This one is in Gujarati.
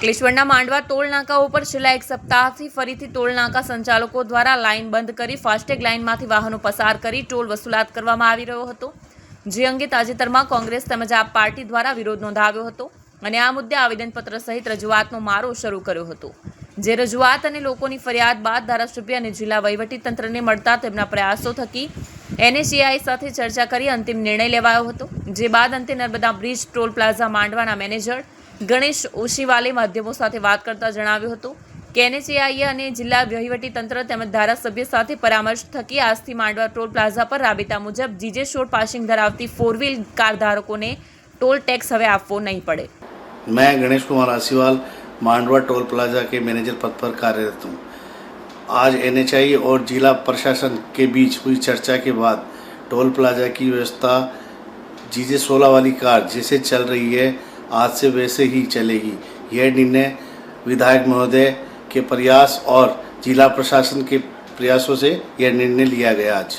અંકલેશ્વરના માંડવા ટોલ નાકાઓ પર છેલ્લા એક સપ્તાહથી ફરીથી ટોલ નાકા સંચાલકો દ્વારા લાઇન બંધ કરી ફાસ્ટેગ લાઇનમાંથી વાહનો પસાર કરી ટોલ વસૂલાત કરવામાં આવી રહ્યો હતો, જે અંગે તાજેતરમાં કોંગ્રેસ તેમજ આપ પાર્ટી દ્વારા વિરોધ નોંધાવ્યો હતો અને આ મુદ્દે આવેદનપત્ર સહિત રજૂઆતનો મારો શરૂ કર્યો હતો, જે રજૂઆત અને લોકોની ફરિયાદ બાદ ધારાસભ્ય અને જિલ્લા વહીવટીતંત્રને મળતા તેમના પ્રયાસો થકી NHAI સાથે ચર્ચા કરી અંતિમ નિર્ણય લેવાયો હતો, જે બાદ અંતે નર્મદા બ્રિજ ટોલ પ્લાઝા માંડવાના મેનેજર ગણેશ ઓશીવાલે માધ્યમો સાથે વાત કરતા જણાવ્યું હતું કે NHAI અને જિલ્લા વહીવટીતંત્ર તેમજ ધારાસભ્ય સાથે પરામર્શ થકી આજથી માંડવા ટોલ પ્લાઝા પર રાબેતા મુજબ જીજે શોર્ટ પાસિંગ ધરાવતી 4 व्हील કાર ધારકોને ટોલ ટેક્સ હવે આપવો નહીં પડે। मैं गणेश कुमार आसीवाल मांडवा टोल प्लाजा के मैनेजर पद पर कार्यरत हूँ। आज NHAI और जिला प्रशासन के बीच हुई चर्चा के बाद टोल प्लाजा की व्यवस्था जीजे 16 वाली कार जैसे चल रही है आज से वैसे ही चलेगी। यह निर्णय विधायक महोदय के प्रयास और जिला प्रशासन के प्रयासों से यह निर्णय लिया गया। आज